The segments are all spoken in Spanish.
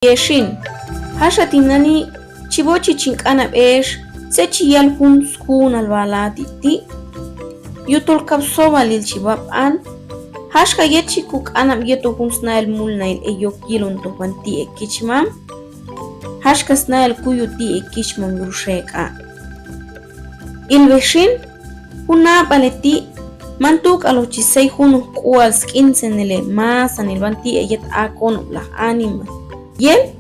Yeshin, hashatinani chibochi chinkanab esh, sechi yal hun skun al balatiti, yutol kapsoba lil chibab an, hashka yechi kuk anab yeto hun snail mulnail e yokilon to banti e kichmam, hashka snail kuyuti e kichmam yusheka. Ilveshin, hunab aleti, mantuk alochi hunu kual skinsenele masan il banti e yet akon la anima. Yel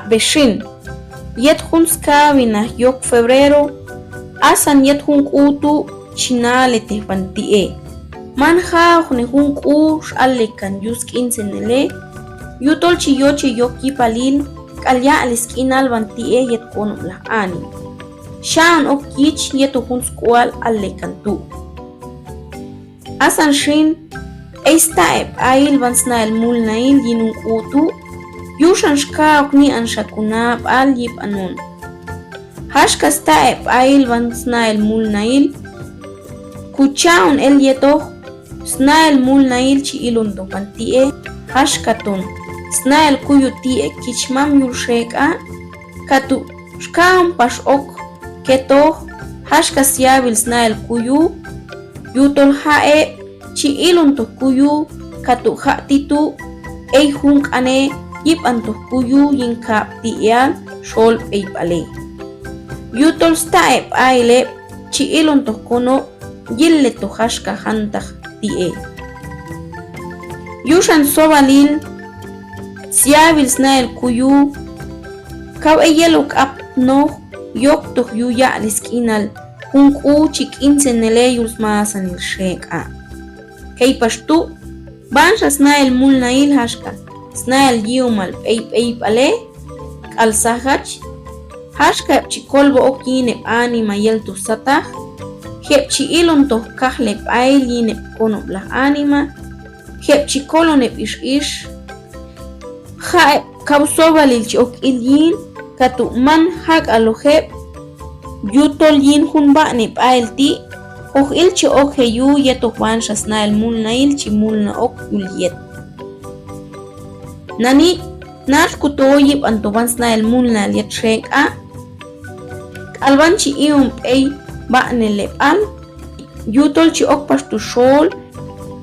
beshin yet hun skabina yok febrero asan yet hun kutu chinale te bantie manja hun hun kush alekan yusk insenele yutol chiyoche yoki palil kalya aliskinal bantie yet konum la ani shan okich yet hun skwal alekan tu asan shin Esta ail vansnail mulnail yinun utu yushan shkaok ni an shakunab al yip anon hashka sta ail vansnail mulnail kuchaun el yetoh snail mulnail chi ilun to pantie hashkaton snail kuyuti kichmam yursheka katu shkam pashok ketoh hashka siabil snail kuyu yutol hae chi ilun to kuyu katu titu ei hung ane yip anto kuyu yinka tiyan shol ei pale yutol sta aile chi ilun to kono yille to hashka hantah tie yushan sobalil siabil snail kuyu kaw eyelok ap no yok to yuya aliskinal hung chik insenele yus masanil sheka Kay pashtu, bansha snail mulnail hashka, snail yumal pale, al sahach, hashka chikolbo okine anima yeltu satah, hep chi ilon to kahle pail yine kono blah anima, hep chikolone ish, ha kausobalil chi ok ilyin, katu man hak alohep, yutol yin hunba ne pail ti, Och ilchi ok heyu yeto wansha snail mulna ilchi mulna ok yuliet. Nani nar kutoyib antoban snail mulna liet shek a. Albanchi ium pey ba'ne lepal. Yutol chi ok pastu shol.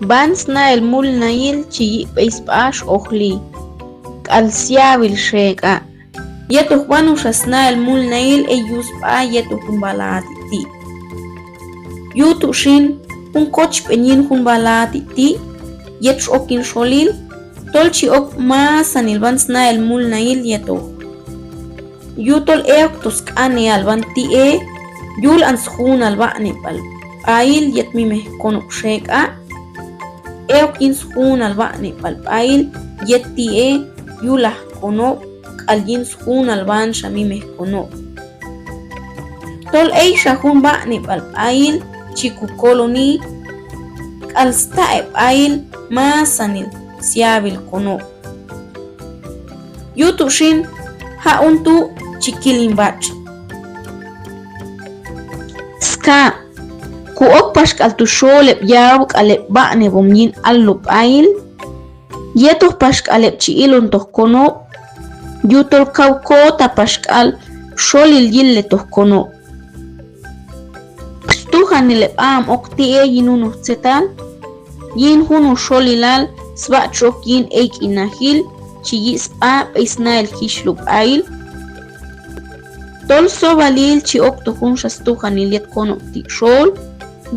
Ban snail mulna ilchi peis pash okli. Kalsiabil shek a. Yeto wanusha snail mulna il eyus pa yeto kumbalati ti. Yutu shin un coach peñin hun balati ti yet okin sholil tolchi ok masan il vansna el mulnail yeto yutol eoktos kane alban ti yul ans hun albane pal ail yet mime konok sheka eokin hun albane pal ail yet ti yulah kono algin hun alban shamime kono tol shahun bane pal ail chiku koloni alsta ail masanil siabil kono yutu shin ha untu chikilimbach ska ku okpash kaltu shole yawk ale ba'ne bomyin allup ail yeto pashkalep chi ilun toh kono yutol kawkota pashkal sholil yille toh kono Tuhanilep am okti yinunu tsetal yin hunu sholilal sba chok yin eik inahil chiyis a isnail kishlup ail tol sobalil chi okto hun shastuhanilet kono ti shol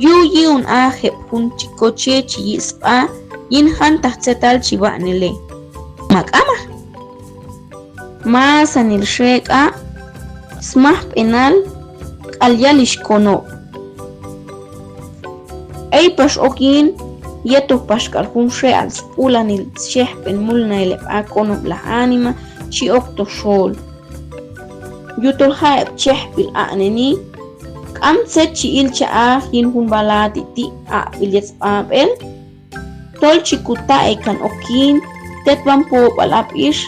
yu yun a hep hun chikoche chiyis a yin han tsetal chibanele makama masanil shek a smah penal alyalish kono Ay pash okin yeto pashkal hunshe al spulanil shehpen mulna ilep akono la anima chi okto shol yutol haep chehpil aneni kam set chi ilcha a yin hun balati ti a bilyets apel tol chi kuta ekan okin tet bampo balap ish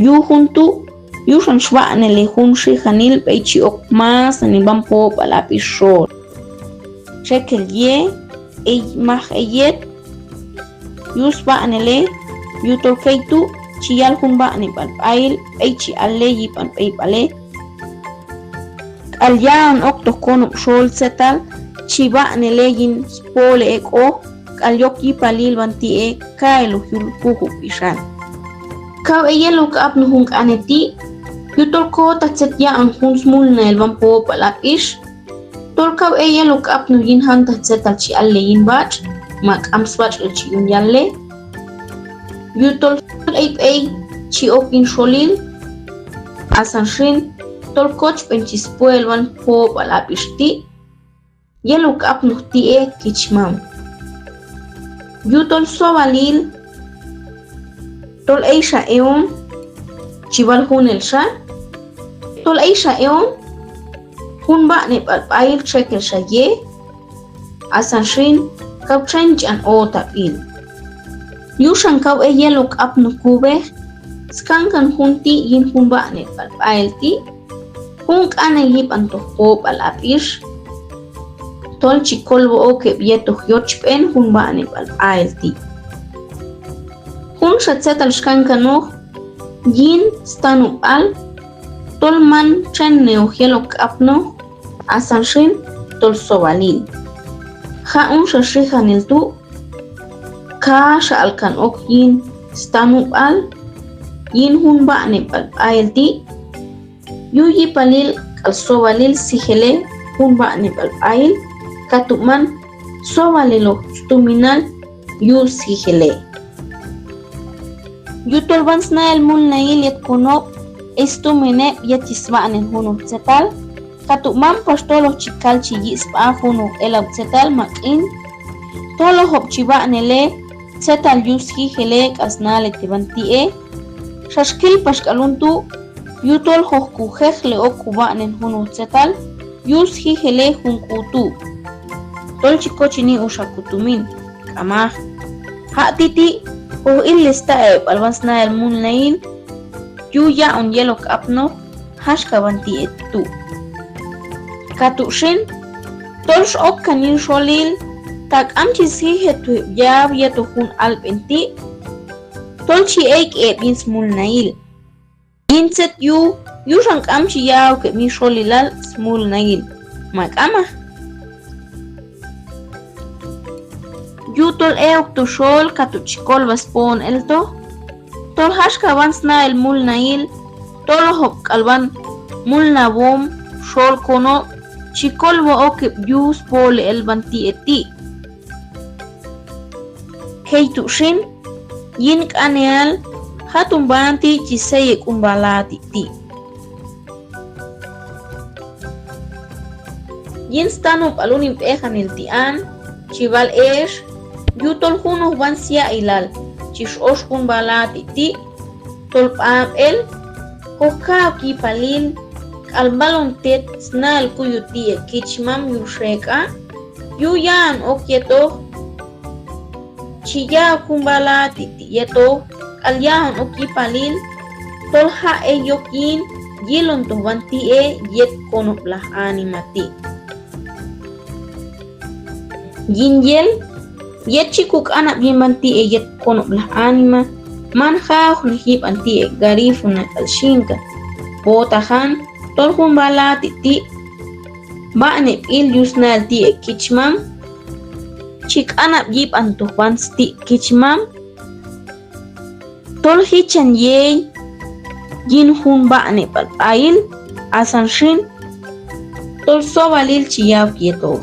yu huntu yushan shwanele hunshe hanil pe chi ok mas anil bampo balap ish shol Shekel ye, mah yet, yus ba anele, yutol keitu chiyal hun ba'ne palp'ayl p'ey chi'ale yipan p'ey b'ale k'alya'n ok tojkonob' xol tzetal chiba'ne le yin spole ek'o k'alyok yipalil banti'e ka'elu jul juju pixal kaw eyel uk'ab nujun k'aneti' yutol ko tatzet ya'an jun smulna el banpo palap'ish tol kaw eyel uk'ab nuyin han tatzetal chi'al le yin bach' mak'ams bach' el chiyun yalle yutol ey p'ey chi'ok yin xolil asan xrin tol koch penchispue el banpo palap'ish ti' yel uk'ab nujti'e kichmam yutol sobalil tol ey xa'eon chibal jun el xa tol ey xa'eon jun ba'ne palp'ayl chek el xaye asan xrin kaw chen ch'an o ta'p'il yuxan kaw eyel uk'ab nukubej skankan jun ti' yin jun ba'ne palp'ayl ti' jun k'ane yib'an tojpo palap'ish tol chikolb'o keb'ye tojyoch ch'ben jun ba'ne palp'ayl ti' jun xatzetal xkankanoj yin stanub'al tol man chen neojyel uk'ab noj asan xrin tol sobalil ja'un xaxrijanil tu' ka xa'alkan ok yin stanub'al yin jun ba'ne palp'ayl ti' yu yipalil k'al sobalil sijele jun ba'ne palp'ayl katu'man sobaliloj stuminal yu sijele yutol bansna el mulnail yet konob estumine yet isba'nen jun tzetal katu'man paxtoloj chikal chiyisb'a jun el tzetal mak'in toloj ob chiba'nele tzetal yu sijele k'asnale tibanti'e xaxkil paxk'alun tu' yutol joj kujej le ok kuba'nen jun tzetal yu sijele jun k'utu' tol chikochini uxakutumin k'amaj ja'titi joj il lista'eb al bansna el mulnail yu ya'un yel uk'ab noj jaxka banti'e tu' katu'xin tol x'ok kanil xolil tak'am chisije tu'ib yab yeto jun alb'en ti' tol chi'ey k'eb yin smulnail yin tzet yu xank'am chiyaw k'emi xolilal smulnail mak'amaj yu tol eok toxol katuchikol baspon elto tol jaxka bansna el mulnail toloj k'alban mulna bom xol kono chikol bo'o keb' yu spole el banti'e ti' keytu'xin yin k'aneal jatun banti chiseye k'unbalati ti' yin stanub'alun inp'ejan el ti'an chibal ex yutol junoj bansya ilal chix'ox k'unbalati ti' tolp'ab el jojkaw kipalil k'albalon tet sna el kuyu ti'e kichmam yu xek'a yu ya'an ok yetoj chiyaw k'unbalati ti' yetoj k'alya'n ok kipalil tol ja'ej yok yin yilon toj banti'e yet konob laj anima ti' yin yel yet chikuk'anab yin banti'e yet konob laj anima man jauj lejib anti'e garifuna k'alxinka potajan tol jun balati ti' ba'ne b'il yusna el ti'e kichmam chik'anab yib'an toj bans ti' kichmam tol jichan yey yin jun ba'ne palp'ayl asan xrin tol sobalil chiyaw yetoj